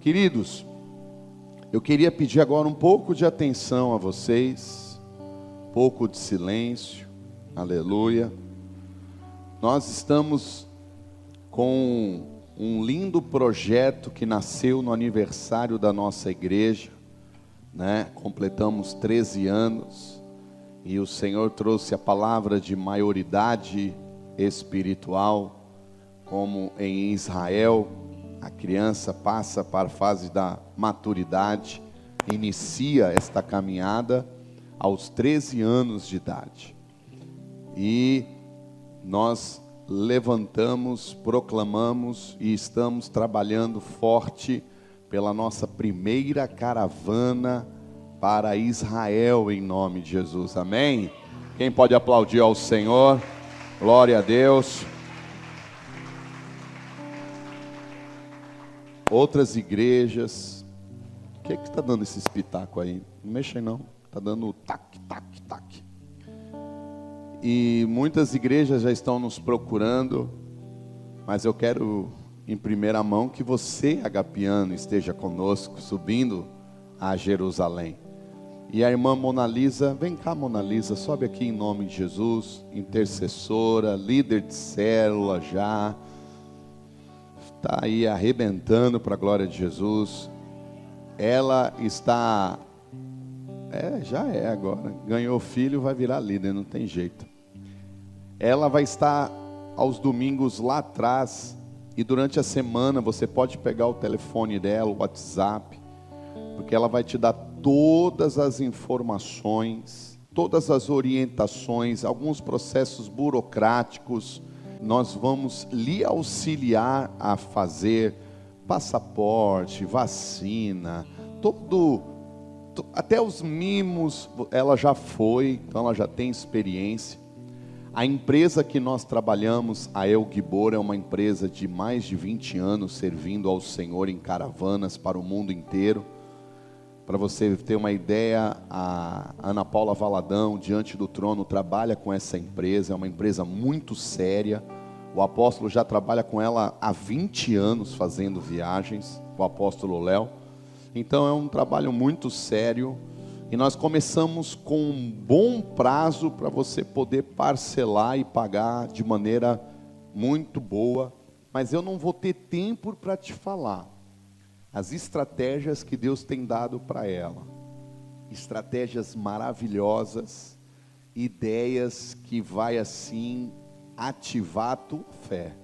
Queridos, eu queria pedir agora um pouco de atenção a vocês, um pouco de silêncio, aleluia. Nós estamos com um lindo projeto que nasceu no aniversário da nossa igreja, né? Completamos 13 anos e o Senhor trouxe a palavra de maioridade espiritual, como em Israel a criança passa para a fase da maturidade, inicia esta caminhada aos 13 anos de idade. E nós levantamos, proclamamos e estamos trabalhando forte pela nossa primeira caravana para Israel, em nome de Jesus, amém? Quem pode aplaudir ao Senhor? Glória a Deus. Outras igrejas, o que está dando esse espetáculo aí? Não mexa aí não, está dando tac, tac, tac. E muitas igrejas já estão nos procurando, mas eu quero em primeira mão que você, agapiano, esteja conosco, subindo a Jerusalém. E a irmã Mona Lisa, vem cá Mona Lisa, sobe aqui em nome de Jesus, intercessora, líder de célula já, está aí arrebentando para a glória de Jesus. Ela está, já é agora, ganhou filho, vai virar líder, não tem jeito. Ela vai estar aos domingos lá atrás, e durante a semana você pode pegar o telefone dela, o WhatsApp, porque ela vai te dar todas as informações, todas as orientações, alguns processos burocráticos. Nós vamos lhe auxiliar a fazer passaporte, vacina, até os mimos, ela já foi, então ela já tem experiência. A empresa que nós trabalhamos, a El Gibor, é uma empresa de mais de 20 anos servindo ao Senhor em caravanas para o mundo inteiro. Para você ter uma ideia, a Ana Paula Valadão, Diante do Trono, trabalha com essa empresa, é uma empresa muito séria. O apóstolo já trabalha com ela há 20 anos fazendo viagens, o apóstolo Léo. Então é um trabalho muito sério. E nós começamos com um bom prazo para você poder parcelar e pagar de maneira muito boa. Mas eu não vou ter tempo para te falar as estratégias que Deus tem dado para ela. Estratégias maravilhosas, ideias que vai assim ativar a tua fé.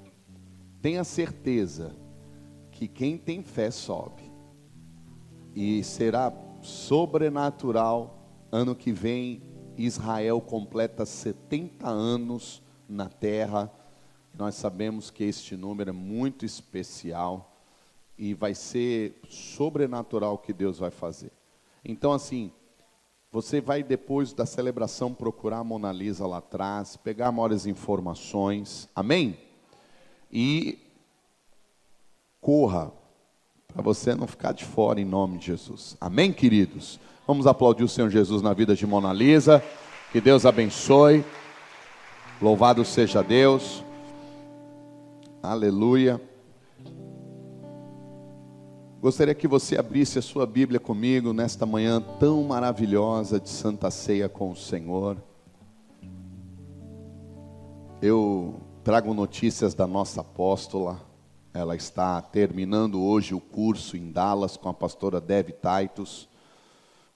Tenha certeza que quem tem fé sobe. E será sobrenatural. Ano que vem Israel completa 70 anos na terra. Nós sabemos que este número é muito especial e vai ser sobrenatural o que Deus vai fazer. Então assim, você vai depois da celebração procurar a Mona Lisa lá atrás, pegar maiores informações, amém? E corra, para você não ficar de fora em nome de Jesus, amém, queridos? Vamos aplaudir o Senhor Jesus na vida de Mona Lisa, que Deus abençoe, louvado seja Deus, aleluia. Gostaria que você abrisse a sua Bíblia comigo nesta manhã tão maravilhosa de Santa Ceia com o Senhor. Eu trago notícias da nossa apóstola. Ela está terminando hoje o curso em Dallas com a pastora Dev Titus.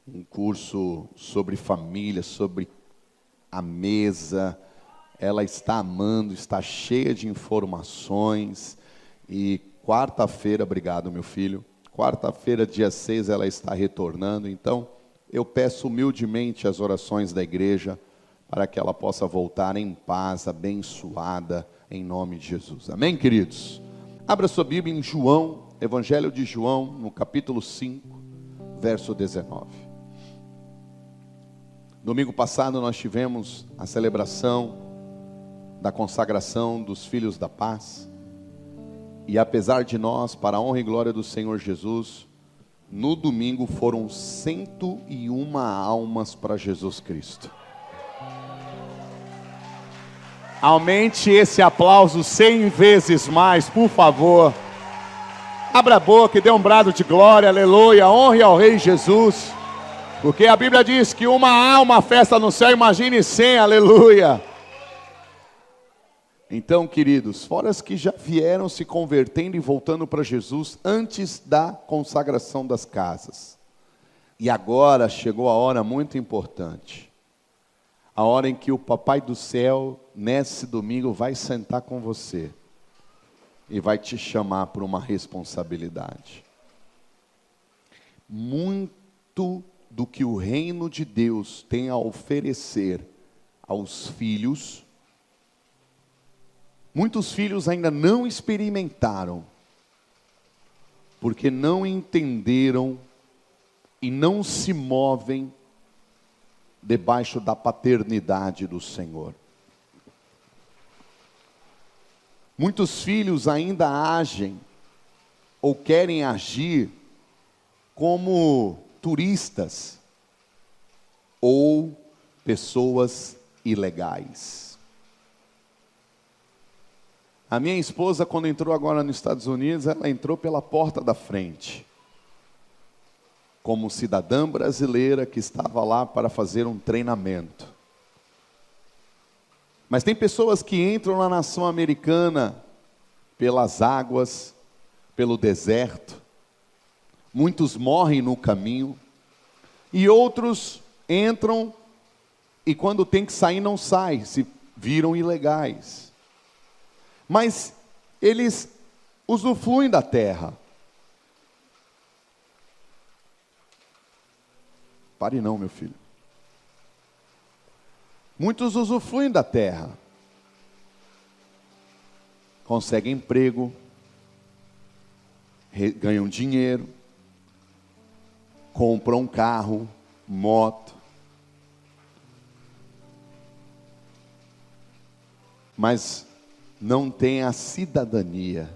Um curso sobre família, sobre a mesa. Ela está amando, está cheia de informações. E quarta-feira, obrigado meu filho. Quarta-feira, dia 6, ela está retornando. Então, eu peço humildemente as orações da igreja para que ela possa voltar em paz, abençoada, em nome de Jesus. Amém, queridos? Abra sua Bíblia em João, Evangelho de João, no capítulo 5, verso 19. Domingo passado nós tivemos a celebração da consagração dos filhos da paz. E apesar de nós, para a honra e glória do Senhor Jesus, no domingo foram 101 almas para Jesus Cristo. Aumente esse aplauso 100 vezes mais, por favor. Abra a boca e dê um brado de glória, aleluia, honre ao Rei Jesus. Porque a Bíblia diz que há uma festa no céu, imagine 100, aleluia. Então, queridos, fora os que já vieram se convertendo e voltando para Jesus antes da consagração das casas. E agora chegou a hora muito importante. A hora em que o Papai do Céu, nesse domingo, vai sentar com você. E vai te chamar para uma responsabilidade. Muito do que o reino de Deus tem a oferecer aos filhos, muitos filhos ainda não experimentaram, porque não entenderam e não se movem debaixo da paternidade do Senhor. Muitos filhos ainda agem ou querem agir como turistas ou pessoas ilegais. A minha esposa, quando entrou agora nos Estados Unidos, ela entrou pela porta da frente, como cidadã brasileira que estava lá para fazer um treinamento. Mas tem pessoas que entram na nação americana pelas águas, pelo deserto. Muitos morrem no caminho. E outros entram e quando tem que sair não saem, se viram ilegais. Mas eles usufruem da terra. Pare não, meu filho. Muitos usufruem da terra. Conseguem emprego, ganham dinheiro, compram um carro, moto. Mas não têm a cidadania.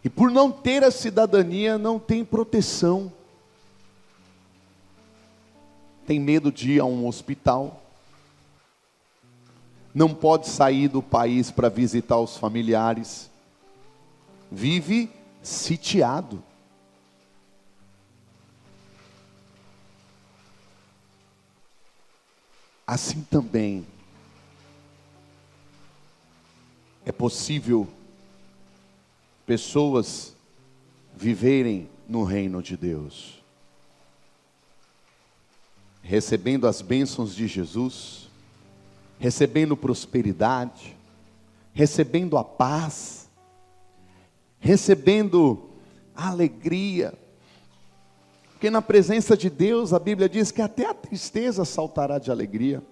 E por não ter a cidadania, não tem proteção. Tem medo de ir a um hospital. Não pode sair do país para visitar os familiares. Vive sitiado. Assim também é possível pessoas viverem no reino de Deus, recebendo as bênçãos de Jesus, recebendo prosperidade, recebendo a paz, recebendo a alegria. Porque na presença de Deus, a Bíblia diz que até a tristeza saltará de alegria.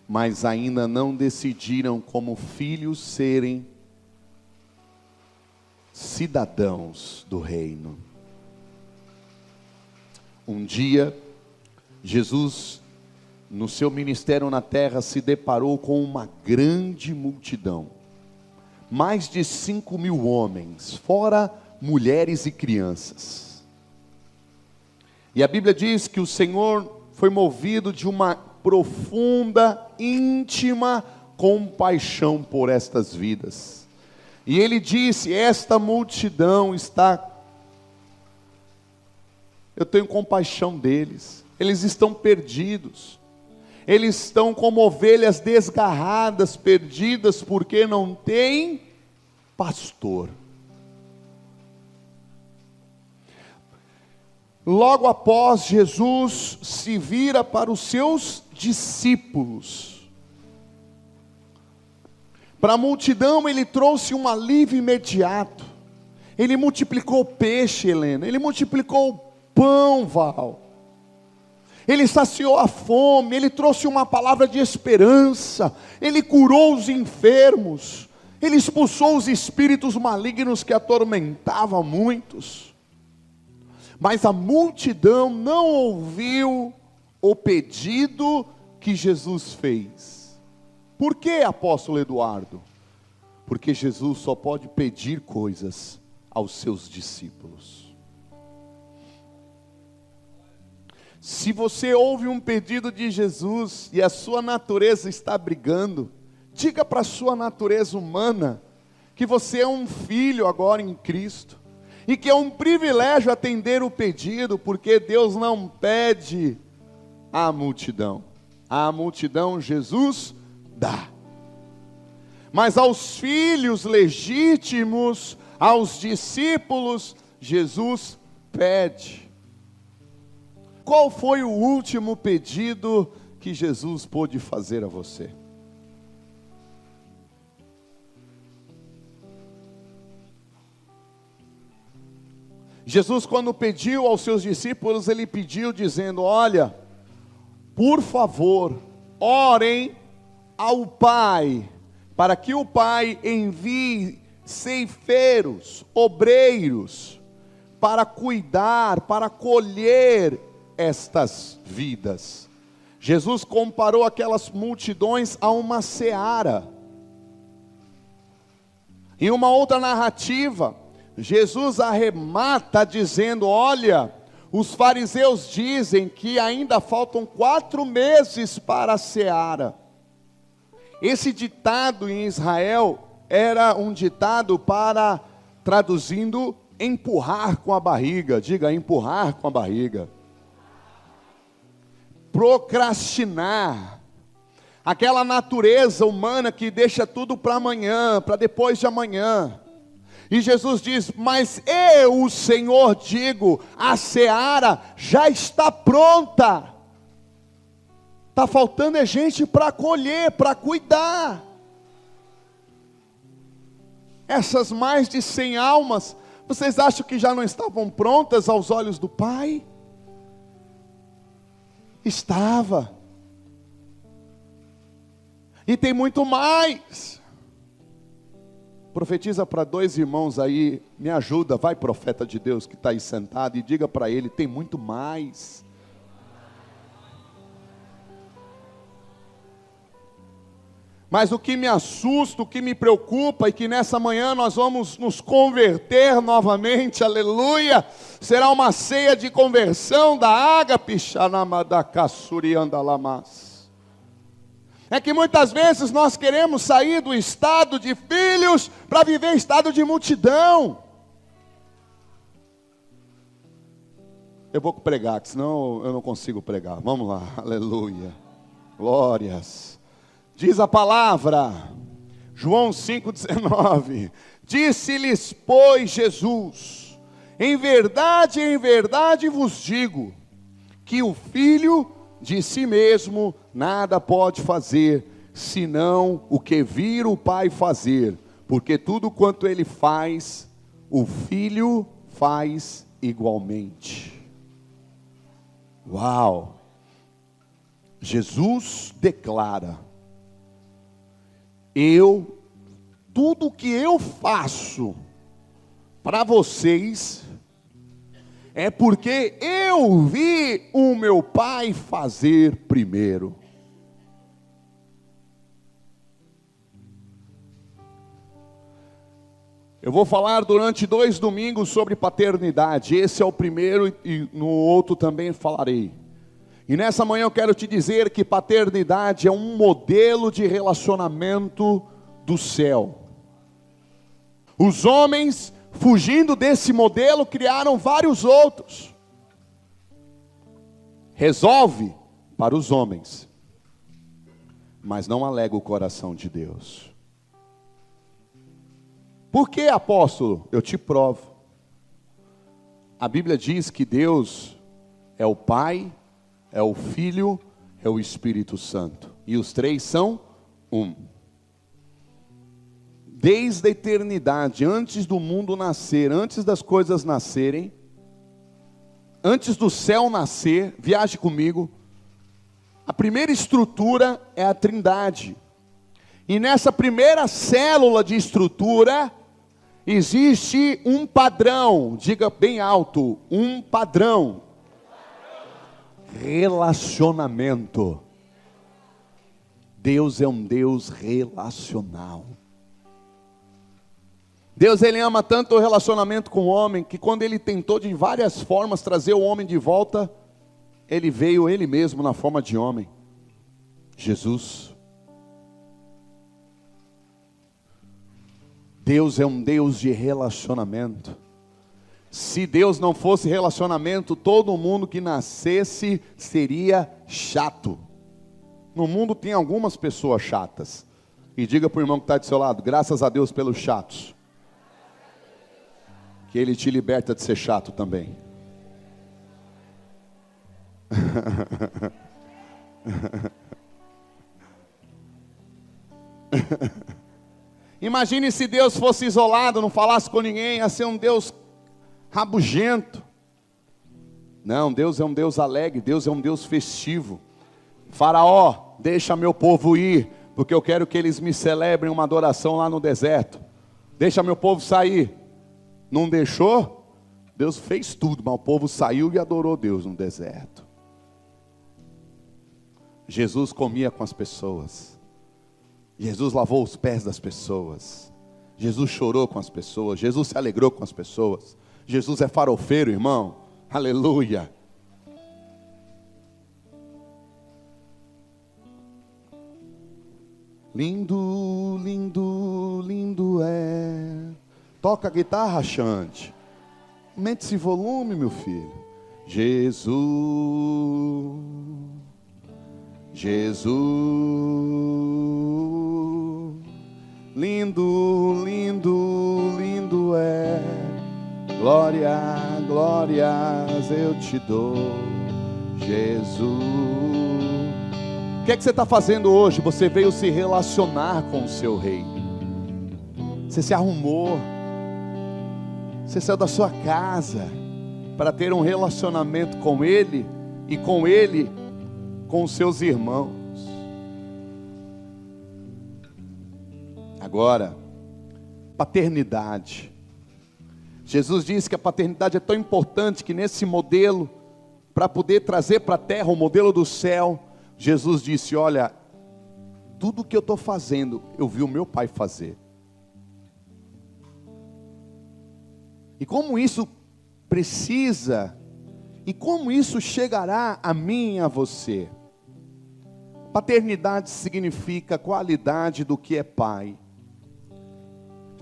Mas ainda não decidiram como filhos serem cidadãos do reino. Um dia, Jesus, no seu ministério na terra, se deparou com uma grande multidão. Mais de 5.000 homens, fora mulheres e crianças. E a Bíblia diz que o Senhor foi movido de uma profunda, íntima compaixão por estas vidas. E Ele disse: esta multidão está... eu tenho compaixão deles. Eles estão perdidos. Eles estão como ovelhas desgarradas, perdidas, porque não tem pastor. Logo após, Jesus se vira para os seus discípulos. Para a multidão ele trouxe um alívio imediato. Ele multiplicou o peixe, Helena. Ele multiplicou o pão, Val. Ele saciou a fome. Ele trouxe uma palavra de esperança. Ele curou os enfermos. Ele expulsou os espíritos malignos que atormentavam muitos. Mas a multidão não ouviu o pedido que Jesus fez. Por que, apóstolo Eduardo? Porque Jesus só pode pedir coisas aos seus discípulos. Se você ouve um pedido de Jesus e a sua natureza está brigando, diga para a sua natureza humana que você é um filho agora em Cristo, e que é um privilégio atender o pedido, porque Deus não pede à multidão. À multidão Jesus dá. Mas aos filhos legítimos, aos discípulos, Jesus pede. Qual foi o último pedido que Jesus pôde fazer a você? Jesus, quando pediu aos seus discípulos, ele pediu dizendo: olha, por favor, orem ao Pai, para que o Pai envie ceifeiros, obreiros, para cuidar, para colher estas vidas. Jesus comparou aquelas multidões a uma seara. Em uma outra narrativa, Jesus arremata dizendo: olha, os fariseus dizem que ainda faltam 4 meses para a seara. Esse ditado em Israel era um ditado para, traduzindo, empurrar com a barriga. Diga, empurrar com a barriga. Procrastinar. Aquela natureza humana que deixa tudo para amanhã, para depois de amanhã. E Jesus diz: mas eu, o Senhor, digo, a seara já está pronta. Está faltando é gente para colher, para cuidar. Essas mais de 100 almas, vocês acham que já não estavam prontas aos olhos do Pai? Estava. E tem muito mais. Profetiza para 2 irmãos aí, me ajuda, vai, profeta de Deus que está aí sentado, e diga para ele: tem muito mais. Mas o que me assusta, o que me preocupa, e que nessa manhã nós vamos nos converter novamente, aleluia, será uma ceia de conversão da ágape, xanamadakassuriandalamas. É que muitas vezes nós queremos sair do estado de filhos para viver estado de multidão. Eu vou pregar, que senão eu não consigo pregar. Vamos lá, aleluia, glórias. Diz a palavra, João 5,19, disse-lhes, pois, Jesus: em verdade vos digo, que o Filho de si mesmo nada pode fazer, senão o que vir o Pai fazer, porque tudo quanto ele faz, o Filho faz igualmente. Uau! Jesus declara: tudo que eu faço para vocês, é porque eu vi o meu Pai fazer primeiro. Eu vou falar durante 2 domingos sobre paternidade. Esse é o primeiro e no outro também falarei. E nessa manhã eu quero te dizer que paternidade é um modelo de relacionamento do céu. Os homens, fugindo desse modelo, criaram vários outros. Resolve para os homens, mas não alega o coração de Deus. Por que, apóstolo? Eu te provo. A Bíblia diz que Deus é o Pai, é o Filho, é o Espírito Santo. E os 3 são um. Desde a eternidade, antes do mundo nascer, antes das coisas nascerem, antes do céu nascer, viaje comigo, a primeira estrutura é a Trindade. E nessa primeira célula de estrutura, existe um padrão, diga bem alto, um padrão. Relacionamento. Deus é um Deus relacional. Deus, ele ama tanto o relacionamento com o homem, que quando ele tentou de várias formas trazer o homem de volta, ele veio ele mesmo na forma de homem, Jesus. Deus é um Deus de relacionamento. Se Deus não fosse relacionamento, todo mundo que nascesse seria chato. No mundo tem algumas pessoas chatas. E diga para o irmão que está do seu lado: graças a Deus pelos chatos. Que Ele te liberta de ser chato também. Imagine se Deus fosse isolado, não falasse com ninguém, ia ser um Deus rabugento. Não, Deus é um Deus alegre, Deus é um Deus festivo. Faraó, deixa meu povo ir, porque eu quero que eles me celebrem uma adoração lá no deserto. Deixa meu povo sair. Não deixou? Deus fez tudo, mas o povo saiu e adorou Deus no deserto. Jesus comia com as pessoas. Jesus lavou os pés das pessoas. Jesus chorou com as pessoas. Jesus se alegrou com as pessoas. Jesus é farofeiro, irmão. Aleluia. Lindo, lindo, lindo é. Toca a guitarra, Xande. Aumente esse volume, meu filho. Jesus, Jesus, lindo, lindo, lindo é. Glória, glórias eu te dou, Jesus. O que é que você está fazendo hoje? Você veio se relacionar com o seu rei. Você se arrumou. Você saiu da sua casa para ter um relacionamento com Ele e com Ele, com os seus irmãos. Agora, paternidade. Jesus disse que a paternidade é tão importante que nesse modelo, para poder trazer para a terra o modelo do céu, Jesus disse: olha, tudo que eu estou fazendo, eu vi o meu pai fazer. E como isso precisa, e como isso chegará a mim e a você? Paternidade significa qualidade do que é pai.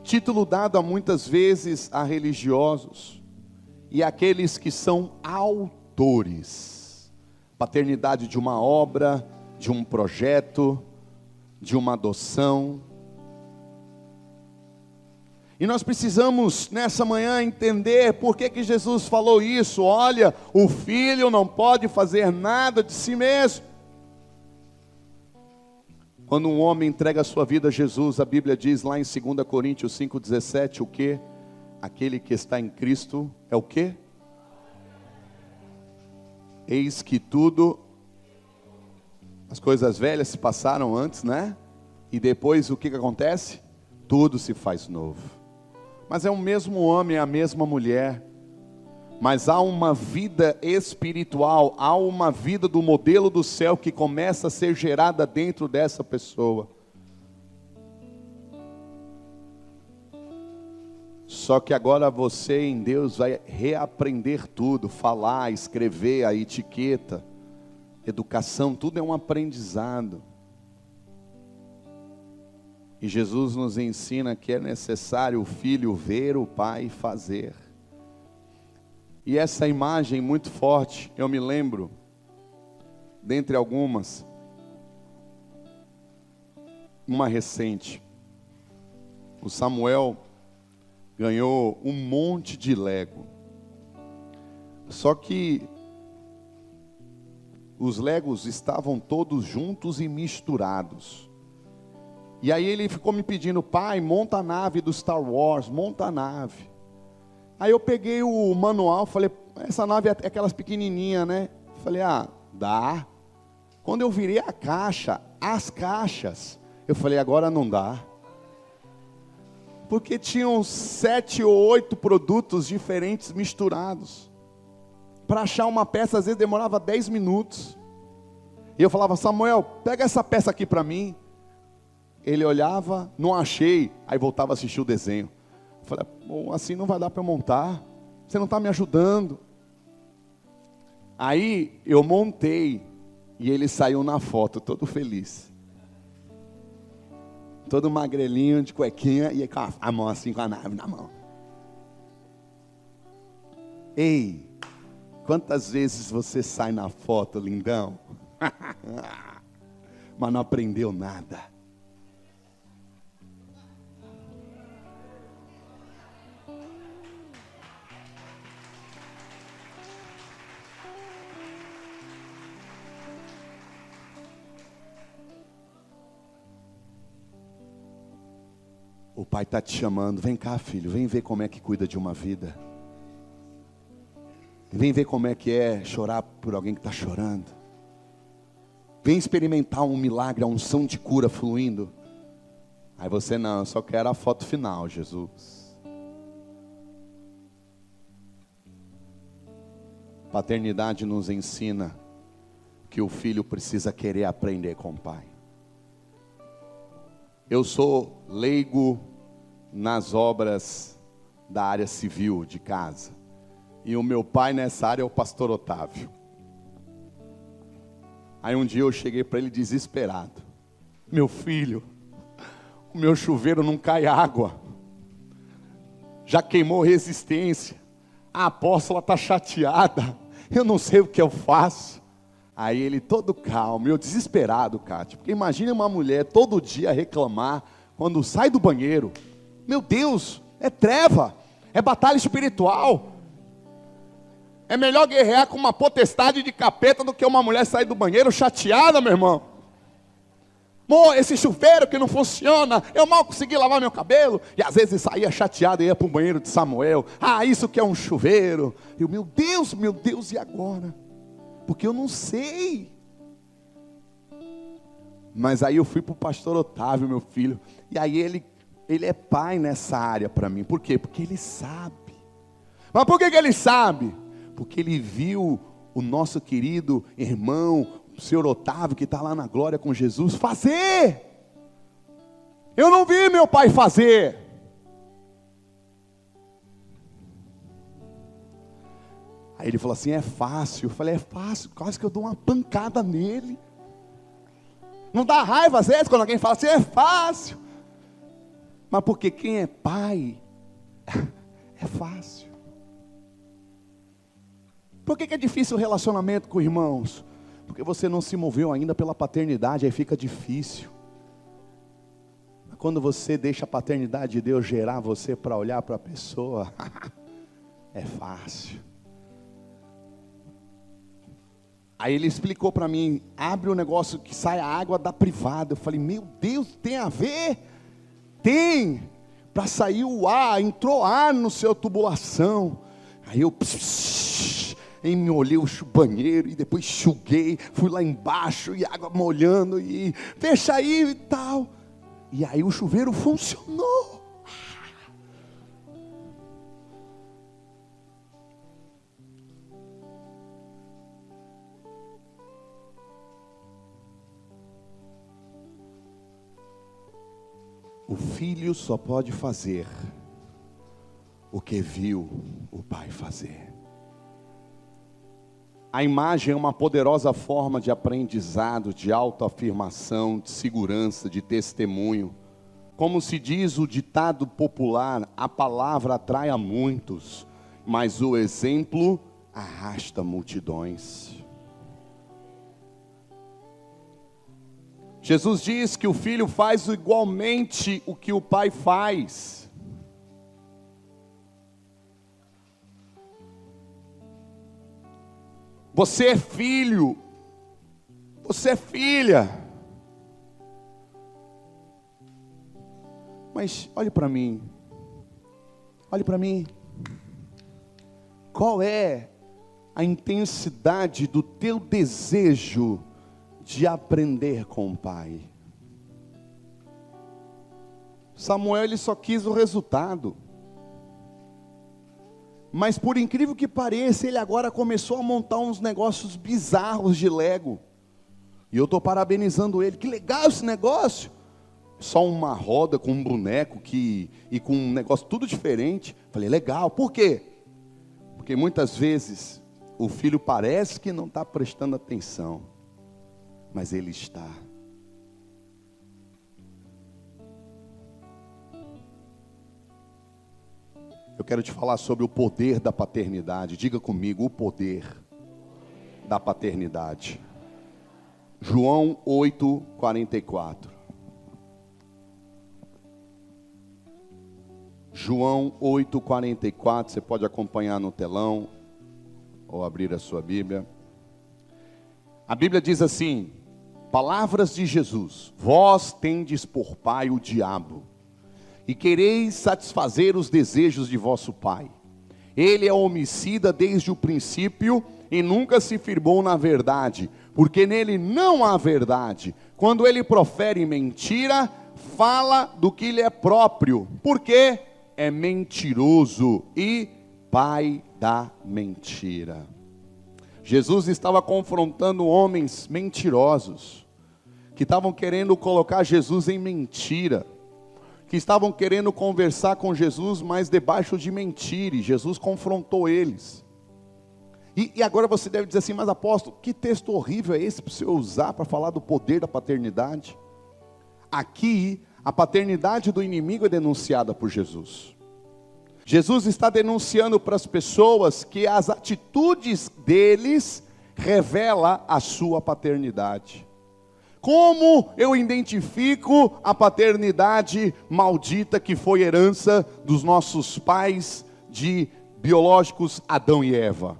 Título dado a muitas vezes a religiosos e àqueles que são autores. Paternidade de uma obra, de um projeto, de uma adoção. E nós precisamos nessa manhã entender por que Jesus falou isso. Olha, o filho não pode fazer nada de si mesmo. Quando um homem entrega a sua vida a Jesus, a Bíblia diz lá em 2 Coríntios 5,17, o quê? Aquele que está em Cristo é o quê? Eis que tudo, as coisas velhas se passaram antes, né? E depois o que acontece? Tudo se faz novo. Mas é o mesmo homem, é a mesma mulher. Mas há uma vida espiritual, há uma vida do modelo do céu que começa a ser gerada dentro dessa pessoa. Só que agora você em Deus vai reaprender tudo, falar, escrever, a etiqueta, educação, tudo é um aprendizado. E Jesus nos ensina que é necessário o filho ver o pai fazer. E essa imagem muito forte, eu me lembro, dentre algumas, uma recente. O Samuel ganhou um monte de Lego. Só que os Legos estavam todos juntos e misturados. E aí ele ficou me pedindo: pai, monta a nave do Star Wars, monta a nave. Aí eu peguei o manual, falei: essa nave é aquelas pequenininhas, né? Falei: ah, dá. Quando eu virei a caixa, as caixas, eu falei: agora não dá. Porque tinham 7 ou 8 produtos diferentes misturados. Para achar uma peça, às vezes demorava 10 minutos. E eu falava: Samuel, pega essa peça aqui para mim. Ele olhava, não achei, aí voltava a assistir o desenho. Eu falei: bom, assim não vai dar para eu montar, você não está me ajudando. Aí eu montei, e ele saiu na foto todo feliz. todo magrelinho, de cuequinha, e com a mão assim, com a nave na mão. Ei, quantas vezes você sai na foto, lindão, mas não aprendeu nada. O pai está te chamando, vem cá, filho, vem ver como é que cuida de uma vida. Vem ver como é que é chorar por alguém que está chorando. Vem experimentar um milagre, a unção de cura fluindo. Aí você, não, eu só quero a foto final, Jesus. Paternidade nos ensina que o filho precisa querer aprender com o pai. Eu sou leigo nas obras da área civil de casa. E o meu pai nessa área é o pastor Otávio. Aí um dia eu cheguei para ele desesperado. Meu filho, o meu chuveiro não cai água. Já queimou resistência. A apóstola está chateada. Eu não sei o que eu faço. Aí ele todo calmo, eu desesperado, Cátia. Porque imagine uma mulher todo dia reclamar quando sai do banheiro. Meu Deus, é treva, é batalha espiritual. É melhor guerrear com uma potestade de capeta do que uma mulher sair do banheiro chateada, meu irmão. Amor, esse chuveiro que não funciona, eu mal consegui lavar meu cabelo. E às vezes saía chateado e ia para o banheiro de Samuel. Ah, isso que é um chuveiro. Eu, meu Deus, e agora? Porque eu não sei. Mas aí eu fui para o pastor Otávio, meu filho. E aí ele é pai nessa área para mim. Por quê? Porque ele sabe. Mas por que ele sabe? Porque ele viu o nosso querido irmão, o senhor Otávio, que está lá na glória com Jesus, fazer. Eu não vi meu pai fazer. Aí ele falou assim, é fácil. Eu falei, é fácil, quase que eu dou uma pancada nele. Não dá raiva às vezes quando alguém fala assim, é fácil. Mas porque quem é pai, é fácil. Por que é difícil o relacionamento com irmãos? Porque você não se moveu ainda pela paternidade, aí fica difícil. Quando você deixa a paternidade de Deus gerar você para olhar para a pessoa, é fácil. Aí ele explicou para mim, abre um negócio que sai a água da privada. Eu falei, meu Deus, tem a ver? Tem, para sair o ar, entrou ar no seu tubulação. Aí eu me olhei o banheiro e depois enxuguei, fui lá embaixo e água molhando e fecha aí e tal. E aí o chuveiro funcionou. O filho só pode fazer o que viu o pai fazer. A imagem é uma poderosa forma de aprendizado, de autoafirmação, de segurança, de testemunho. Como se diz o ditado popular, a palavra atrai a muitos, mas o exemplo arrasta multidões. Jesus diz que o filho faz igualmente o que o pai faz. Você é filho, você é filha. Mas olhe para mim, qual é a intensidade do teu desejo de aprender com o pai? Samuel, ele só quis o resultado. Mas por incrível que pareça, ele agora começou a montar uns negócios bizarros de Lego. E eu estou parabenizando ele. Que legal esse negócio. Só uma roda com um boneco e com um negócio tudo diferente. Falei, legal. Por quê? Porque muitas vezes o filho parece que não está prestando atenção, mas ele está. Eu quero te falar sobre o poder da paternidade. Diga comigo, o poder da paternidade. João 8:44. João 8:44, você pode acompanhar no telão ou abrir a sua Bíblia. A Bíblia diz assim: palavras de Jesus: vós tendes por pai o diabo, e quereis satisfazer os desejos de vosso pai. Ele é homicida desde o princípio e nunca se firmou na verdade, porque nele não há verdade. Quando ele profere mentira, fala do que lhe é próprio, porque é mentiroso e pai da mentira. Jesus estava confrontando homens mentirosos, que estavam querendo colocar Jesus em mentira, que estavam querendo conversar com Jesus, mas debaixo de mentira, e Jesus confrontou eles. E agora você deve dizer assim: mas apóstolo, que texto horrível é esse para você usar para falar do poder da paternidade? Aqui, a paternidade do inimigo é denunciada por Jesus. Jesus está denunciando para as pessoas que as atitudes deles revelam a sua paternidade. Como eu identifico a paternidade maldita que foi herança dos nossos pais biológicos, Adão e Eva?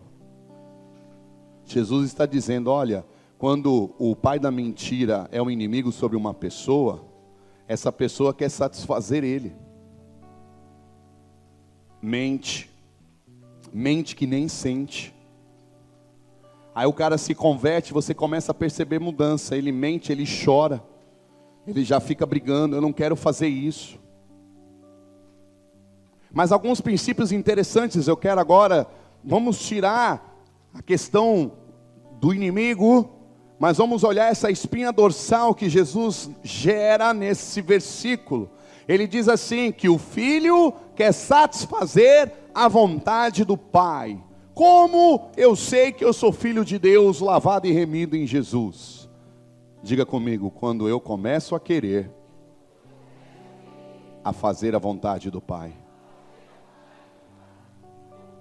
Jesus está dizendo: olha, quando o pai da mentira é um inimigo sobre uma pessoa, essa pessoa quer satisfazer ele. Mente que nem sente. Aí o cara se converte, você começa a perceber mudança. Ele mente, ele chora, ele já fica brigando: eu não quero fazer isso. Mas alguns princípios interessantes eu quero agora. Vamos tirar a questão do inimigo, mas vamos olhar essa espinha dorsal que Jesus gera nesse versículo. Ele diz assim, que o filho quer satisfazer a vontade do pai. Como eu sei que eu sou filho de Deus, lavado e remido em Jesus? Diga comigo: quando eu começo a querer a fazer a vontade do pai.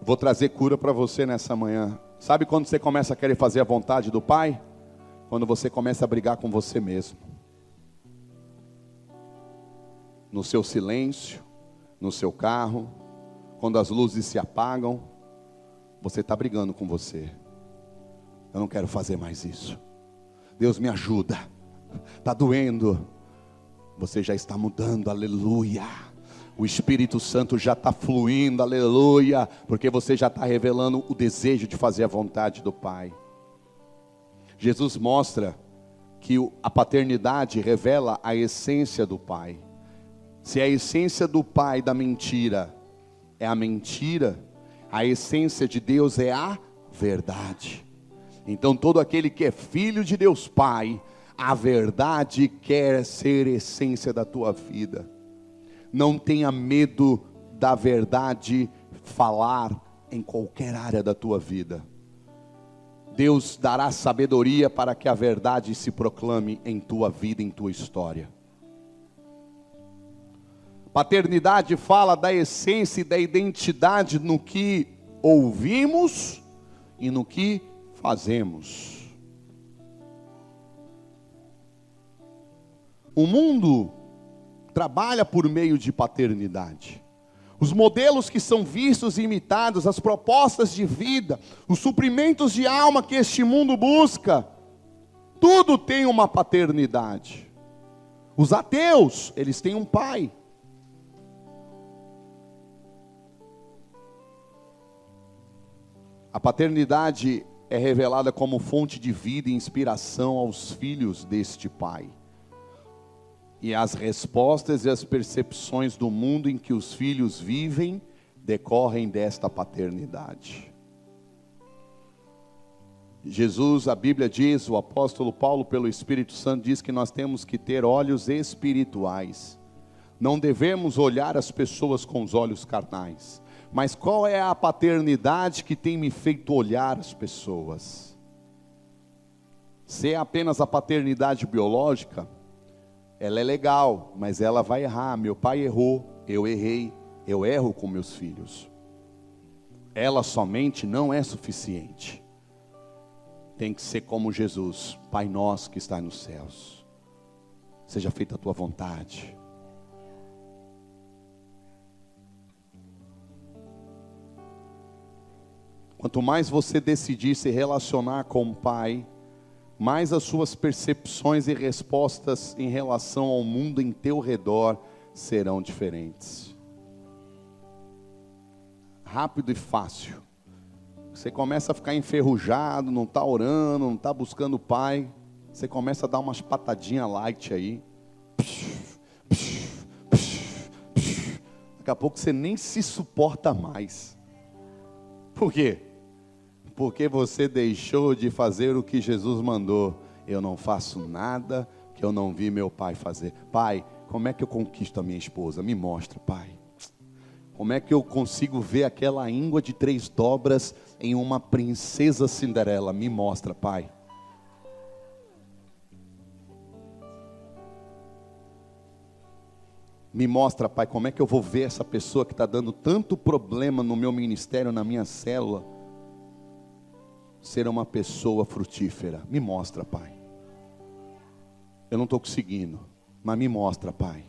Vou trazer cura para você nessa manhã. Sabe quando você começa a querer fazer a vontade do pai? Quando você começa a brigar com você mesmo. No seu silêncio, no seu carro, quando as luzes se apagam, você está brigando com você. Eu não quero fazer mais isso. Deus me ajuda. Está doendo. Você já está mudando, aleluia. O Espírito Santo já está fluindo, aleluia. Porque você já está revelando o desejo de fazer a vontade do Pai. Jesus mostra que a paternidade revela a essência do Pai. Se a essência do pai da mentira é a mentira, a essência de Deus é a verdade. Então todo aquele que é filho de Deus Pai, a verdade quer ser essência da tua vida. Não tenha medo da verdade falar em qualquer área da tua vida. Deus dará sabedoria para que a verdade se proclame em tua vida, em tua história. Paternidade fala da essência e da identidade no que ouvimos e no que fazemos. O mundo trabalha por meio de paternidade. Os modelos que são vistos e imitados, as propostas de vida, os suprimentos de alma que este mundo busca, tudo tem uma paternidade. Os ateus, eles têm um pai. A paternidade é revelada como fonte de vida e inspiração aos filhos deste pai. E as respostas e as percepções do mundo em que os filhos vivem decorrem desta paternidade. Jesus, a Bíblia diz, o apóstolo Paulo pelo Espírito Santo diz que nós temos que ter olhos espirituais. Não devemos olhar as pessoas com os olhos carnais. Mas qual é a paternidade que tem me feito olhar as pessoas? Se é apenas a paternidade biológica, ela é legal, mas ela vai errar. Meu pai errou, eu errei, eu erro com meus filhos. ela somente não é suficiente. Tem que ser como Jesus: Pai nosso que está nos céus, seja feita a tua vontade. Quanto mais você decidir se relacionar com o Pai, mais as suas percepções e respostas em relação ao mundo em teu redor serão diferentes. Rápido e fácil. Você começa a ficar enferrujado, não está orando, não está buscando o Pai. Você começa a dar umas patadinhas light aí. Daqui a pouco você nem se suporta mais. Por quê? Porque você deixou de fazer o que Jesus mandou. Eu não faço nada que eu não vi meu pai fazer. Pai, como é que eu conquisto a minha esposa? Me mostra, Pai. Como é que eu consigo ver aquela íngua de 3 dobras em uma princesa Cinderela? Me mostra, Pai. Me mostra, Pai, como é que eu vou ver essa pessoa que está dando tanto problema no meu ministério, na minha célula, ser uma pessoa frutífera. Me mostra, Pai. Eu não estou conseguindo, mas me mostra, Pai.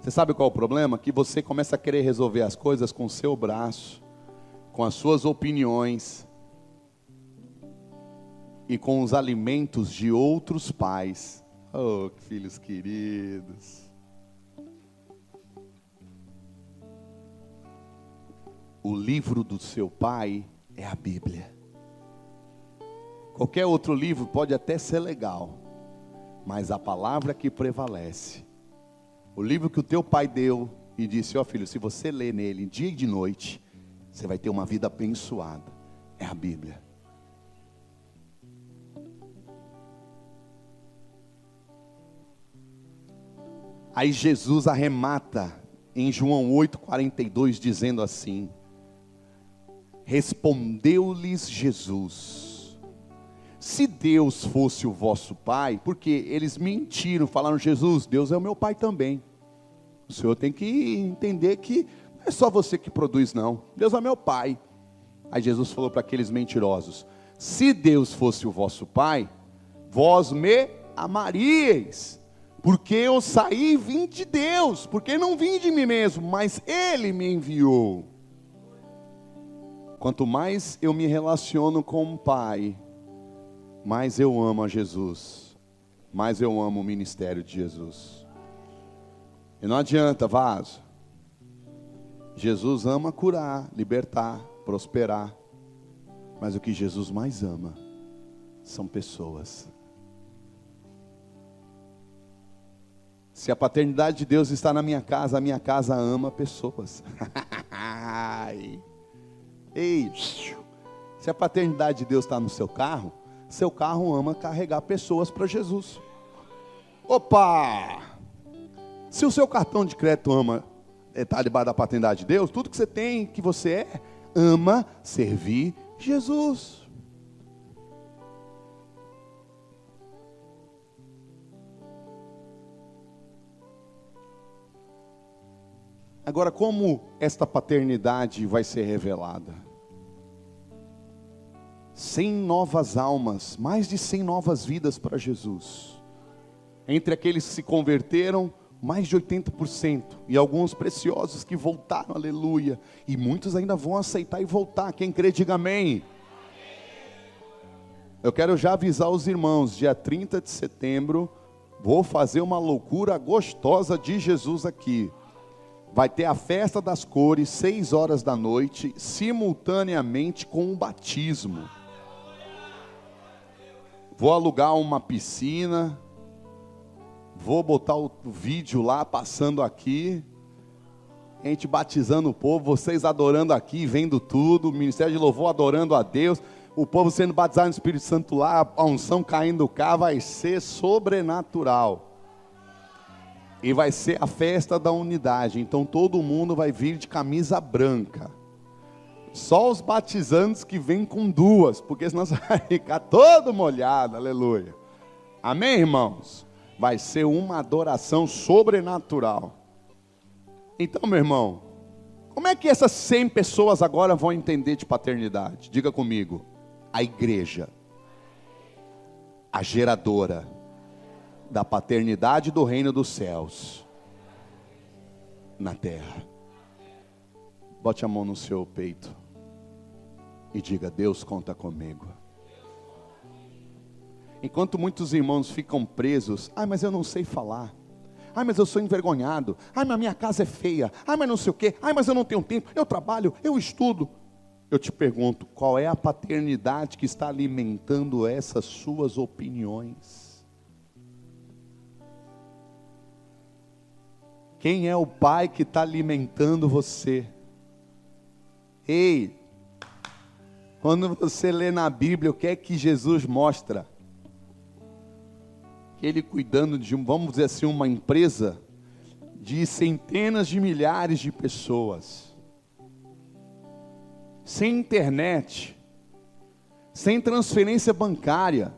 Você sabe qual é o problema? Que você começa a querer resolver as coisas com o seu braço, com as suas opiniões e com os alimentos de outros pais. Oh, filhos queridos. O livro do seu pai é a Bíblia. Qualquer outro livro pode até ser legal, mas a palavra que prevalece, o livro que o teu pai deu e disse: ó filho, se você ler nele dia e de noite, você vai ter uma vida abençoada, é a Bíblia. Aí Jesus arremata em João 8,42 dizendo assim: respondeu-lhes Jesus: se Deus fosse o vosso pai, porque eles mentiram, falaram: Jesus, Deus é o meu pai também. O senhor tem que entender que não é só você que produz não, Deus é meu pai. Aí Jesus falou para aqueles mentirosos: se Deus fosse o vosso pai, vós me amaríeis, porque eu saí e vim de Deus, porque não vim de mim mesmo, mas Ele me enviou. Quanto mais eu me relaciono com o Pai, mais eu amo a Jesus, mais eu amo o ministério de Jesus. E não adianta, vaso. Jesus ama curar, libertar, prosperar, mas o que Jesus mais ama são pessoas. Se a paternidade de Deus está na minha casa, a minha casa ama pessoas. Ei, se a paternidade de Deus está no seu carro ama carregar pessoas para Jesus. Opa! Se o seu cartão de crédito está debaixo da paternidade de Deus, tudo que você tem, que você é, ama servir Jesus. Agora, como esta paternidade vai ser revelada? 100 novas almas, mais de 100 novas vidas para Jesus. Entre aqueles que se converteram, mais de 80%. E alguns preciosos que voltaram, aleluia. E muitos ainda vão aceitar e voltar. Quem crê, diga amém. Eu quero já avisar os irmãos, dia 30 de setembro, vou fazer uma loucura gostosa de Jesus aqui. Vai ter a festa das cores, 6 horas da noite, simultaneamente com o batismo. Vou alugar uma piscina, vou botar o vídeo lá, passando aqui, a gente batizando o povo, vocês adorando aqui, vendo tudo, o Ministério de Louvor adorando a Deus, o povo sendo batizado no Espírito Santo lá, a unção caindo cá, vai ser sobrenatural. E vai ser a festa da unidade, então todo mundo vai vir de camisa branca. Só os batizantes que vêm com 2, porque senão você vai ficar todo molhado, aleluia. Amém, irmãos? Vai ser uma adoração sobrenatural. Então, meu irmão, Como é que essas 100 pessoas agora vão entender de paternidade? Diga comigo. A igreja, a geradora da paternidade do reino dos céus na terra. Bote a mão no seu peito e diga: Deus conta comigo. Enquanto muitos irmãos ficam presos: mas eu não sei falar, mas eu sou envergonhado, mas minha casa é feia, mas não sei o quê, mas eu não tenho tempo, eu trabalho, eu estudo. Eu te pergunto, qual é a paternidade que está alimentando essas suas opiniões? Quem é o pai que está alimentando você? Ei, quando você lê na Bíblia, o que é que Jesus mostra? Que Ele cuidando de, vamos dizer assim, uma empresa de centenas de milhares de pessoas, sem internet, sem transferência bancária.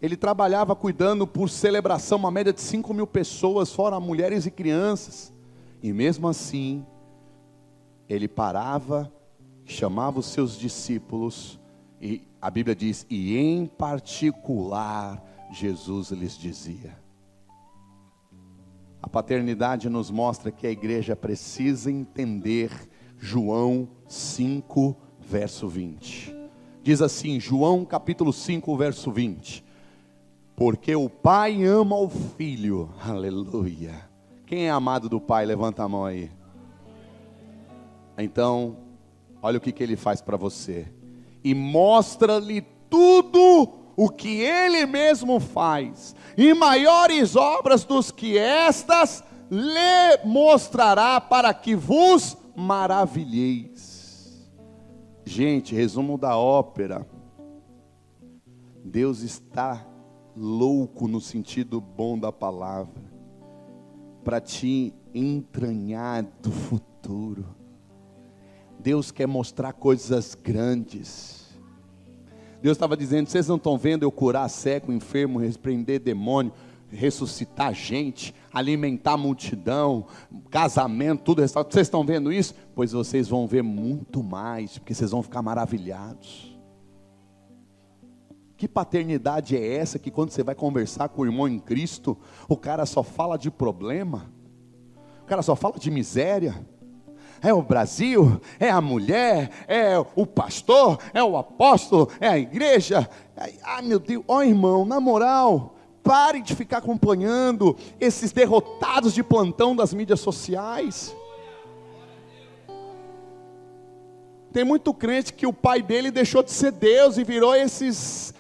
Ele trabalhava cuidando por celebração, uma média de 5.000 pessoas, fora mulheres e crianças. E mesmo assim, Ele parava, chamava os seus discípulos, e a Bíblia diz, e em particular, Jesus lhes dizia. A paternidade nos mostra que a igreja precisa entender João 5, verso 20. Diz assim, João capítulo 5, verso 20. Porque o Pai ama o Filho, aleluia. Quem é amado do Pai? Levanta a mão aí. Então, olha o que Ele faz para você. E mostra-lhe tudo o que Ele mesmo faz. E maiores obras dos que estas lhe mostrará, para que vos maravilheis. Gente, resumo da ópera. Deus está louco no sentido bom da palavra, para te entranhar do futuro. Deus quer mostrar coisas grandes. Deus estava dizendo, vocês não estão vendo eu curar cego, enfermo, repreender demônio, ressuscitar gente, alimentar multidão, casamento, tudo restaurado. Vocês estão vendo isso? Pois vocês vão ver muito mais, porque vocês vão ficar maravilhados. Que paternidade é essa que quando você vai conversar com o irmão em Cristo, o cara só fala de problema, o cara só fala de miséria? É o Brasil, é a mulher, é o pastor, é o apóstolo, é a igreja. Ai meu Deus, irmão, na moral, pare de ficar acompanhando esses derrotados de plantão das mídias sociais. Tem muito crente que o pai dele deixou de ser Deus e virou esses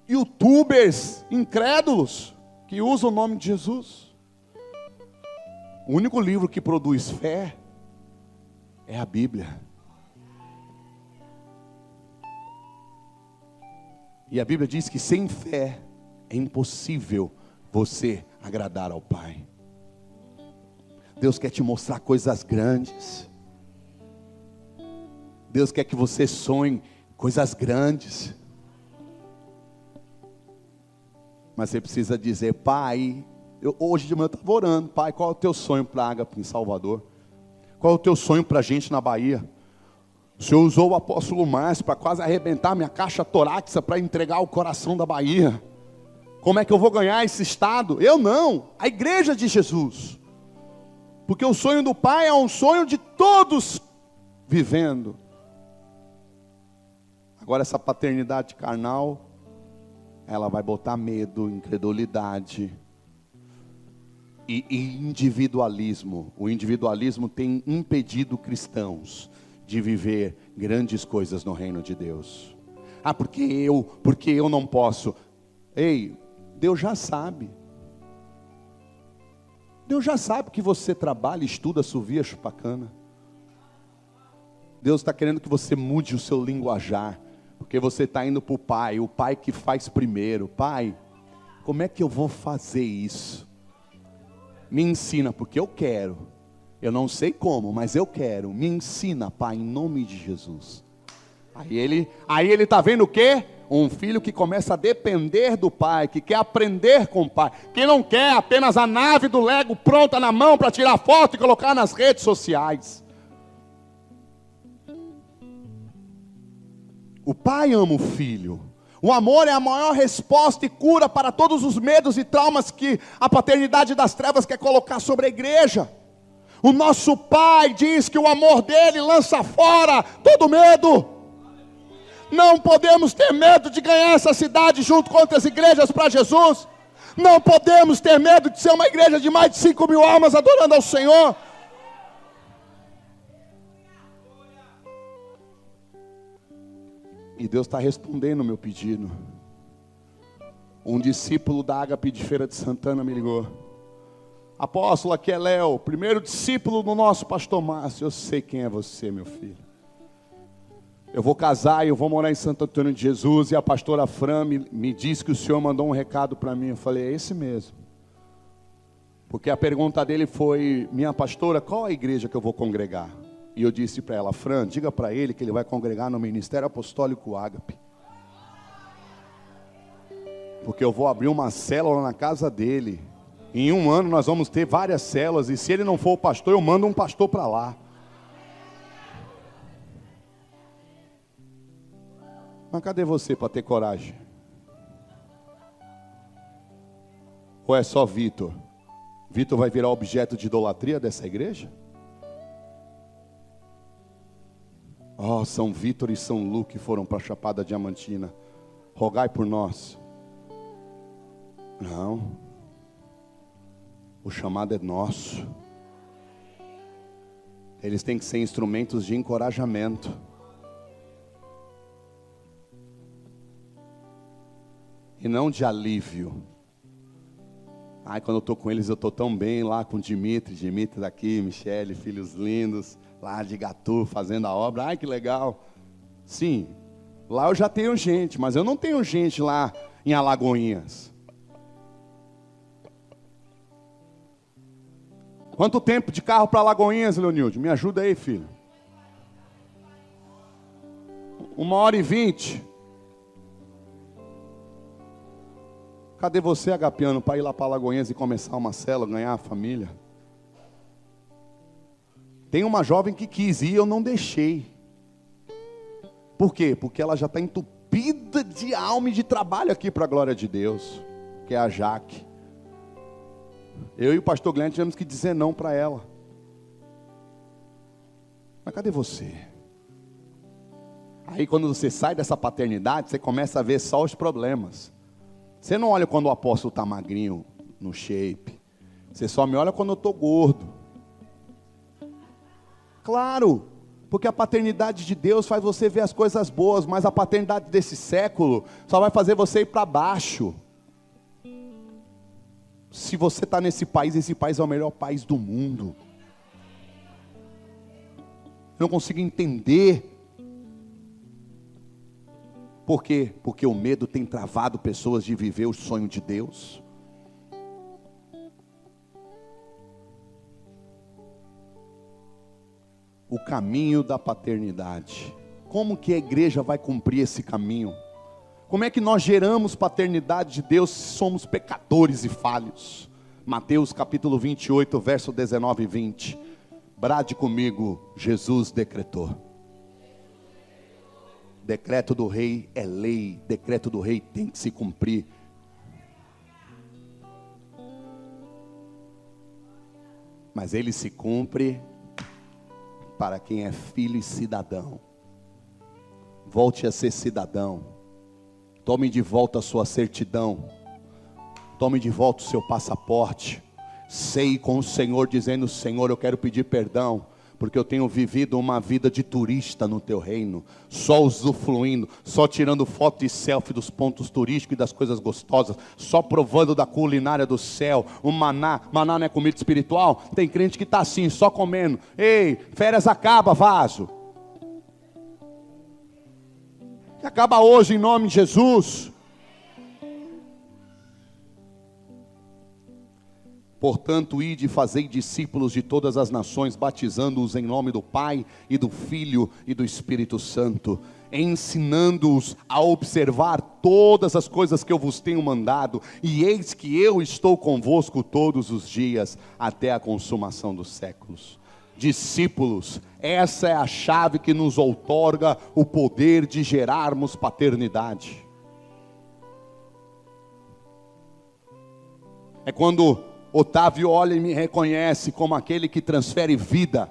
youtubers incrédulos que usam o nome de Jesus. O único livro que produz fé é a Bíblia. E a Bíblia diz que sem fé é impossível você agradar ao Pai. Deus quer te mostrar coisas grandes. Deus quer que você sonhe coisas grandes. Mas você precisa dizer, Pai, hoje de manhã eu estava orando, Pai, qual é o teu sonho para a Ágape em Salvador? Qual é o teu sonho para a gente na Bahia? O Senhor usou o apóstolo Márcio para quase arrebentar minha caixa torácica para entregar o coração da Bahia. Como é que eu vou ganhar esse estado? Eu não, a igreja de Jesus. Porque o sonho do Pai é um sonho de todos vivendo. Agora essa paternidade carnal, ela vai botar medo, incredulidade e individualismo. O individualismo tem impedido cristãos de viver grandes coisas no reino de Deus. Porque eu não posso. Ei, Deus já sabe. Deus já sabe que você trabalha, estuda, assovia, chupa cana. Deus está querendo que você mude o seu linguajar, porque você está indo para o Pai que faz primeiro. Pai, como é que eu vou fazer isso? Me ensina, porque eu quero. Eu não sei como, mas eu quero. Me ensina, Pai, em nome de Jesus. Aí ele está vendo o quê? Um filho que começa a depender do pai, que quer aprender com o pai, que não quer apenas a nave do Lego pronta na mão para tirar foto e colocar nas redes sociais. O pai ama o filho. O amor é a maior resposta e cura para todos os medos e traumas que a paternidade das trevas quer colocar sobre a igreja. O nosso pai diz que o amor dele lança fora todo medo. Não podemos ter medo de ganhar essa cidade junto com outras igrejas para Jesus. Não podemos ter medo de ser uma igreja de mais de 5.000 almas adorando ao Senhor. E Deus está respondendo o meu pedido. Um discípulo da Ágape de Feira de Santana me ligou. Apóstolo, aqui é Léo, primeiro discípulo do nosso pastor Márcio. Eu sei quem é você, meu filho. Eu vou casar e eu vou morar em Santo Antônio de Jesus. E a pastora Fran me disse que o senhor mandou um recado para mim. Eu falei, é esse mesmo. Porque a pergunta dele foi, minha pastora, qual a igreja que eu vou congregar? E eu disse para ela, Fran, diga para ele que ele vai congregar no Ministério Apostólico Ágape. Porque eu vou abrir uma célula na casa dele. Em 1 ano nós vamos ter várias células. E se ele não for o pastor, eu mando um pastor para lá. Mas cadê você para ter coragem? Ou é só Vitor? Vitor vai virar objeto de idolatria dessa igreja? Oh, São Vítor e São Lu que foram para a Chapada Diamantina. Rogai por nós. Não. O chamado é nosso. Eles têm que ser instrumentos de encorajamento. E não de alívio. Ai, quando eu estou com eles eu estou tão bem lá com Dimitri daqui, Michele, filhos lindos, lá de Gatu, fazendo a obra. Ai, que legal. Sim, lá eu já tenho gente, mas eu não tenho gente lá em Alagoinhas. Quanto tempo de carro para Alagoinhas, Leonildo? Me ajuda aí, filho. 1h20. Cadê você, agapeano, para ir lá para Alagoinhas e começar uma célula, ganhar a família? Tem uma jovem que quis ir e eu não deixei. Por quê? Porque ela já está entupida de alma e de trabalho aqui para a glória de Deus, que é a Jaque. Eu e o pastor Glenn tivemos que dizer não para ela. Mas cadê você? Aí quando você sai dessa paternidade, você começa a ver só os problemas. Você não olha quando o apóstolo está magrinho, no shape. Você só me olha quando eu estou gordo. Claro, porque a paternidade de Deus faz você ver as coisas boas, mas a paternidade desse século só vai fazer você ir para baixo. Se você está nesse país, esse país é o melhor país do mundo. Eu não consigo entender. Por quê? Porque o medo tem travado pessoas de viver o sonho de Deus. O caminho da paternidade. Como que a igreja vai cumprir esse caminho? Como é que nós geramos paternidade de Deus se somos pecadores e falhos? Mateus capítulo 28, verso 19 e 20. Brade comigo, Jesus decretou. Decreto do rei é lei, decreto do rei tem que se cumprir. Mas ele se cumpre para quem é filho e cidadão. Volte a ser cidadão. Tome de volta a sua certidão. Tome de volta o seu passaporte. Ceie com o Senhor dizendo, Senhor, eu quero pedir perdão, porque eu tenho vivido uma vida de turista no teu reino, só usufruindo, só tirando foto e selfie dos pontos turísticos e das coisas gostosas, só provando da culinária do céu, o maná não é comida espiritual? Tem crente que está assim, só comendo. Ei, férias acaba, vaso. Que acaba hoje em nome de Jesus. Portanto, ide e fazei discípulos de todas as nações, batizando-os em nome do Pai e do Filho e do Espírito Santo, ensinando-os a observar todas as coisas que eu vos tenho mandado, e eis que eu estou convosco todos os dias, até a consumação dos séculos. Discípulos, essa é a chave que nos outorga o poder de gerarmos paternidade. É quando Otávio olha e me reconhece como aquele que transfere vida.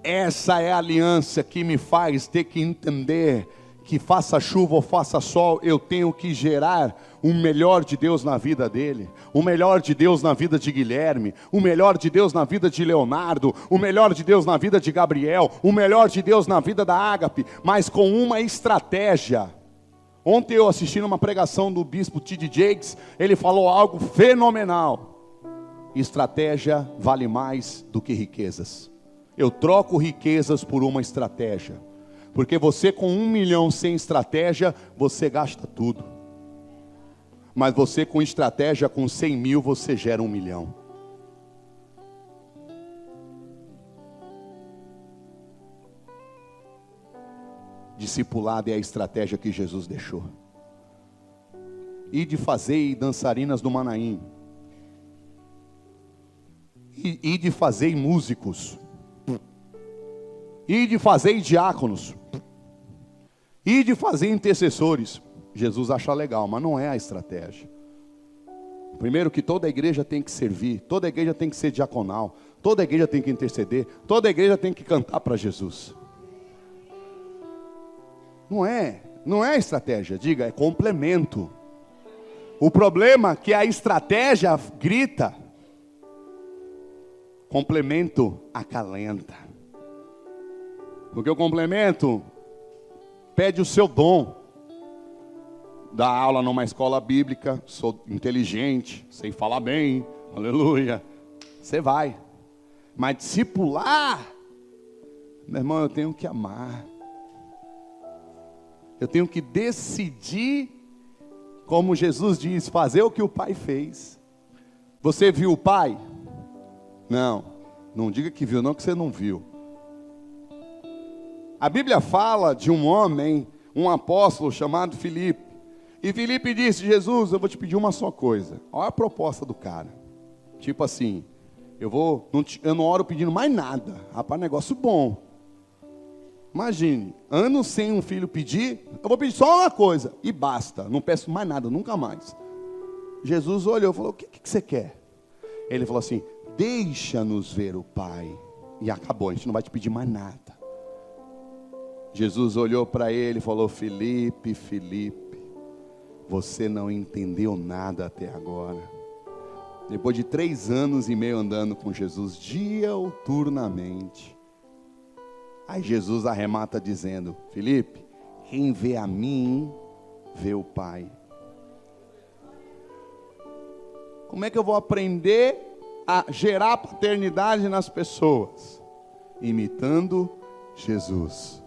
Essa é a aliança que me faz ter que entender que faça chuva ou faça sol, eu tenho que gerar o melhor de Deus na vida dele, o melhor de Deus na vida de Guilherme, o melhor de Deus na vida de Leonardo, o melhor de Deus na vida de Gabriel, o melhor de Deus na vida da Ágape, mas com uma estratégia. Ontem eu assisti uma pregação do bispo T.D. Jakes, ele falou algo fenomenal. Estratégia vale mais do que riquezas. Eu troco riquezas por uma estratégia. Porque você com 1 milhão sem estratégia, você gasta tudo. Mas você com estratégia, com 100 mil, você gera 1 milhão. Discipulado é a estratégia que Jesus deixou. Ide fazei dançarinas do Manaim. Ide fazei músicos. Ide fazei diáconos. Ide fazei intercessores. Jesus acha legal, mas não é a estratégia. Primeiro que toda a igreja tem que servir, toda a igreja tem que ser diaconal, toda a igreja tem que interceder, toda a igreja tem que cantar para Jesus. Não é estratégia, diga, é complemento. O problema é que a estratégia grita, complemento acalenta. Porque o complemento pede o seu dom. Dá aula numa escola bíblica, sou inteligente, sei falar bem, aleluia. Você vai. Mas discipular, meu irmão, eu tenho que amar. Eu tenho que decidir, como Jesus diz, fazer o que o Pai fez. Você viu o Pai? Não diga que viu, não, que você não viu. A Bíblia fala de um homem, um apóstolo chamado Filipe. E Filipe disse: Jesus, eu vou te pedir uma só coisa. Olha a proposta do cara. Tipo assim, eu não oro pedindo mais nada. Rapaz, negócio bom. Imagine, anos sem um filho pedir, eu vou pedir só uma coisa, e basta, não peço mais nada, nunca mais. Jesus olhou e falou: o que você quer? Ele falou assim: deixa-nos ver o Pai. E acabou, a gente não vai te pedir mais nada. Jesus olhou para ele e falou: Filipe, você não entendeu nada até agora. Depois de 3 anos e meio andando com Jesus, diuturnamente, aí Jesus arremata dizendo: Filipe, quem vê a mim, vê o Pai. Como é que eu vou aprender a gerar paternidade nas pessoas? Imitando Jesus.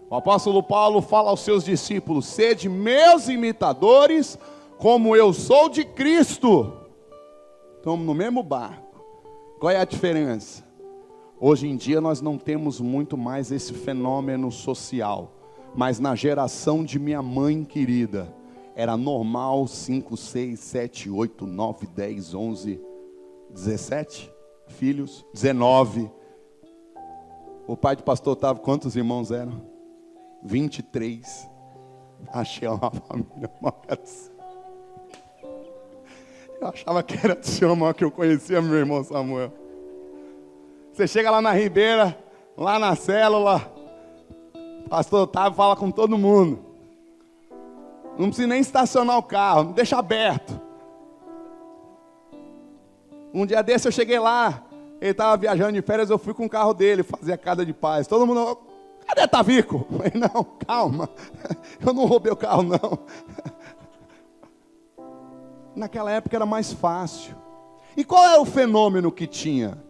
O apóstolo Paulo fala aos seus discípulos: sede meus imitadores, como eu sou de Cristo. Estamos no mesmo barco. Qual é a diferença? Hoje em dia nós não temos muito mais esse fenômeno social, mas na geração de minha mãe querida, era normal 5, 6, 7, 8, 9, 10, 11, 17 filhos, 19. O pai do pastor Otávio, quantos irmãos eram? 23. Achei uma família marcada. Eu achava que era do senhor, mas que eu conhecia meu irmão Samuel. Você chega lá na Ribeira, lá na célula, pastor Otávio fala com todo mundo. Não precisa nem estacionar o carro, deixa aberto. Um dia desse eu cheguei lá, ele estava viajando de férias, eu fui com o carro dele, fazer a casa de paz. Todo mundo: cadê Tavico? Eu falei: não, calma, eu não roubei o carro não. Naquela época era mais fácil. E qual era o fenômeno que tinha?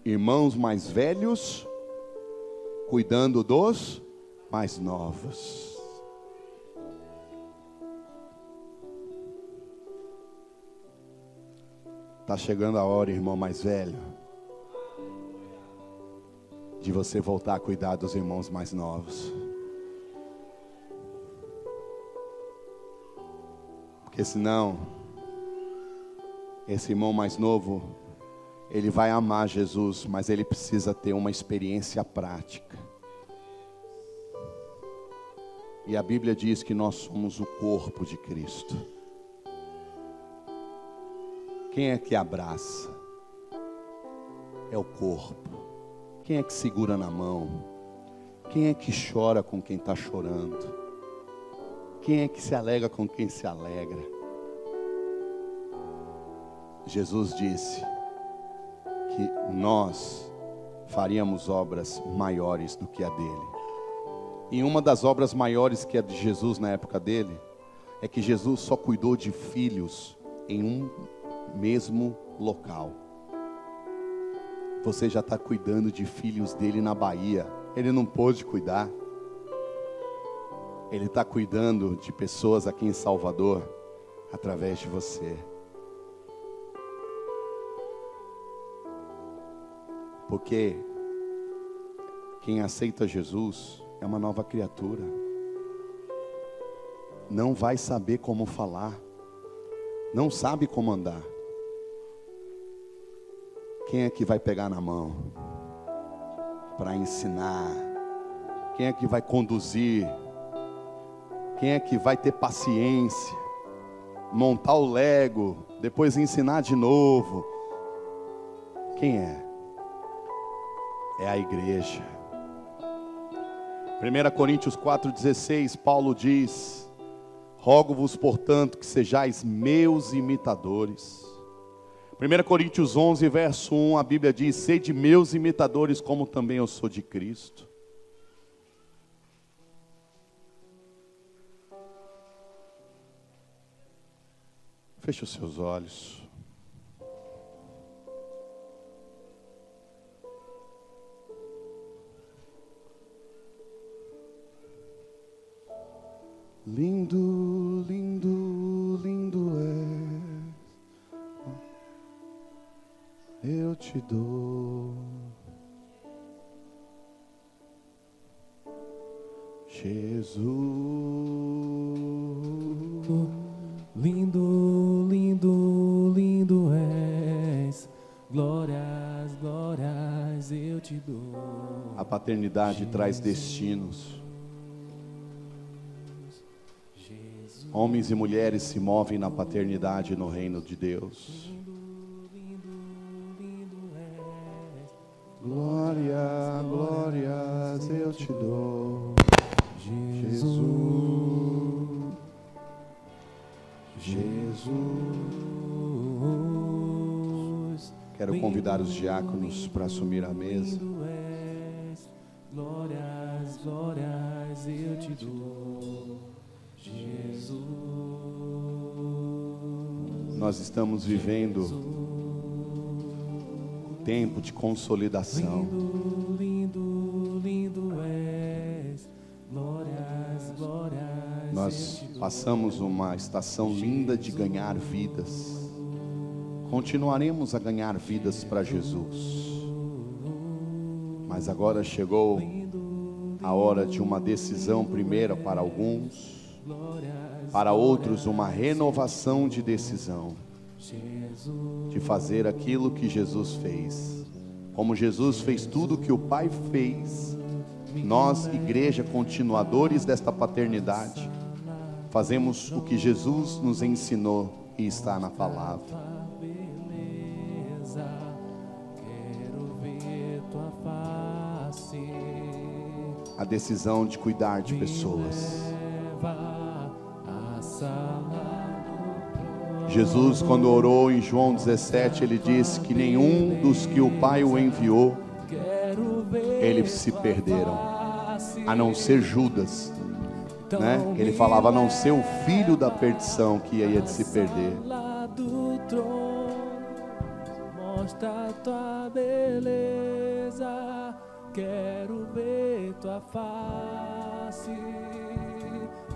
Irmãos mais velhos cuidando dos mais novos. Está chegando a hora, irmão mais velho, de você voltar a cuidar dos irmãos mais novos. Porque senão, esse irmão mais novo, ele vai amar Jesus, mas ele precisa ter uma experiência prática. E a Bíblia diz que nós somos o corpo de Cristo. Quem é que abraça? É o corpo. Quem é que segura na mão? Quem é que chora com quem está chorando? Quem é que se alegra com quem se alegra? Jesus disse que nós faríamos obras maiores do que a dele. E uma das obras maiores que é de Jesus na época dele, é que Jesus só cuidou de filhos em um mesmo local. Você já está cuidando de filhos dele na Bahia. Ele não pôde cuidar. Ele está cuidando de pessoas aqui em Salvador, através de você. Porque quem aceita Jesus é uma nova criatura. Não vai saber como falar. Não sabe como andar. Quem é que vai pegar na mão para ensinar? Quem é que vai conduzir? Quem é que vai ter paciência? Montar o Lego, depois ensinar de novo? Quem é? É a igreja. 1 Coríntios 4,16, Paulo diz: rogo-vos, portanto, que sejais meus imitadores. 1 Coríntios 11, verso 1, a Bíblia diz: sede meus imitadores, como também eu sou de Cristo. Feche os seus olhos. Lindo, lindo, lindo é, eu te dou, Jesus. Lindo, lindo, lindo és, glórias, glórias eu te dou. A paternidade traz destinos. Homens e mulheres se movem na paternidade no reino de Deus. Glória, glórias eu te dou, Jesus, Jesus. Quero convidar os diáconos para assumir a mesa. Glórias, glórias eu te dou, Jesus. Nós estamos vivendo um tempo de consolidação. Lindo, lindo, lindo és, glórias, glórias. Nós passamos uma estação linda de ganhar vidas. Continuaremos a ganhar vidas para Jesus. Mas agora chegou a hora de uma decisão primeira para alguns. Para outros, uma renovação de decisão, de fazer aquilo que Jesus fez. Como Jesus fez tudo o que o Pai fez, nós, igreja, continuadores desta paternidade, fazemos o que Jesus nos ensinou e está na palavra. A decisão de cuidar de pessoas. Jesus, quando orou em João 17, ele disse que nenhum dos que o Pai o enviou, eles se perderam, a não ser Judas, né? Ele falava, a não ser o filho da perdição que ia de se perder. Mostra tua beleza, quero ver tua face.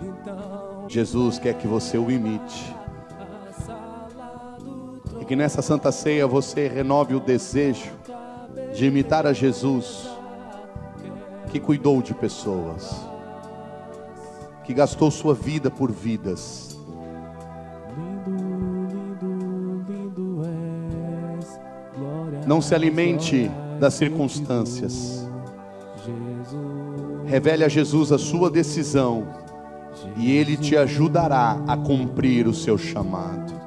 Então, Jesus quer que você o imite. que nessa Santa Ceia você renove o desejo de imitar a Jesus, que cuidou de pessoas, que gastou sua vida por vidas. Não se alimente das circunstâncias. Revele a Jesus a sua decisão e Ele te ajudará a cumprir o seu chamado.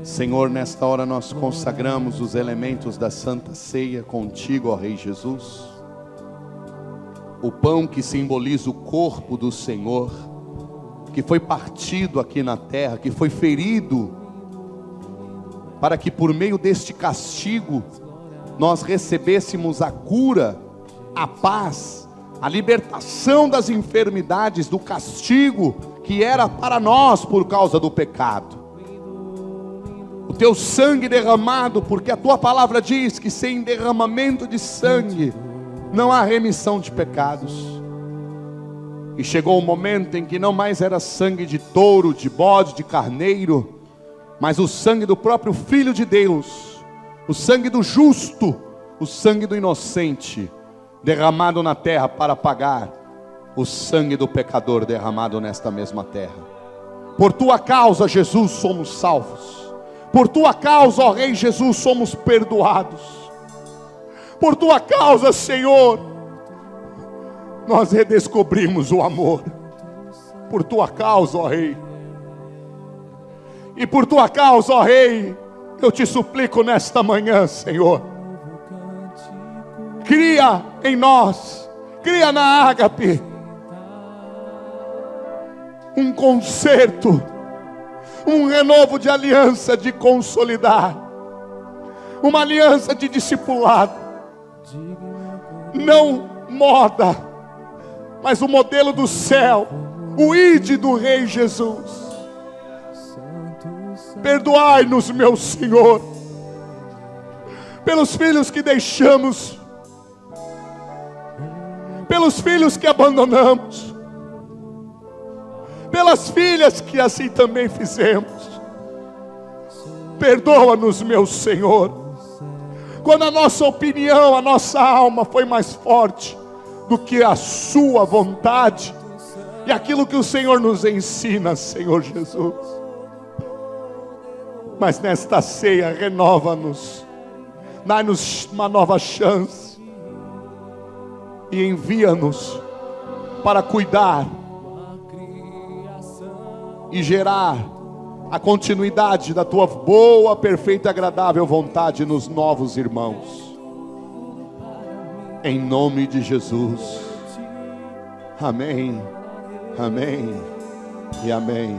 Senhor, nesta hora nós consagramos os elementos da Santa Ceia contigo, ó Rei Jesus. O pão que simboliza o corpo do Senhor, que foi partido aqui na terra, que foi ferido, para que por meio deste castigo nós recebêssemos a cura, a paz, a libertação das enfermidades, do castigo que era para nós por causa do pecado. O teu sangue derramado, porque a tua palavra diz que sem derramamento de sangue não há remissão de pecados. E chegou o momento em que não mais era sangue de touro, de bode, de carneiro, mas o sangue do próprio Filho de Deus, o sangue do justo, o sangue do inocente, derramado na terra para pagar o sangue do pecador derramado nesta mesma terra. Por tua causa, Jesus, somos salvos. Por tua causa, ó Rei Jesus, somos perdoados. Por tua causa, Senhor, nós redescobrimos o amor. Por tua causa, ó Rei. E por tua causa, ó Rei, eu te suplico nesta manhã, Senhor, cria em nós, cria na Ágape um conserto, um renovo de aliança, de consolidar, uma aliança de discipulado, não moda, mas o modelo do céu, o ide do Rei Jesus. Perdoai-nos, meu Senhor, pelos filhos que deixamos, pelos filhos que abandonamos, pelas filhas que assim também fizemos. Perdoa-nos, meu Senhor, quando a nossa opinião, a nossa alma foi mais forte do que a sua vontade e aquilo que o Senhor nos ensina, Senhor Jesus. Mas nesta ceia, renova-nos, dá-nos uma nova chance e envia-nos para cuidar e gerar a continuidade da tua boa, perfeita e agradável vontade nos novos irmãos. Em nome de Jesus. Amém, amém e amém.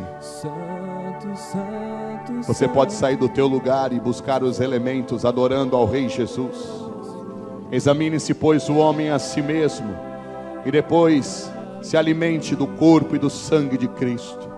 Você pode sair do teu lugar e buscar os elementos adorando ao Rei Jesus. Examine-se, pois, o homem a si mesmo, e depois se alimente do corpo e do sangue de Cristo.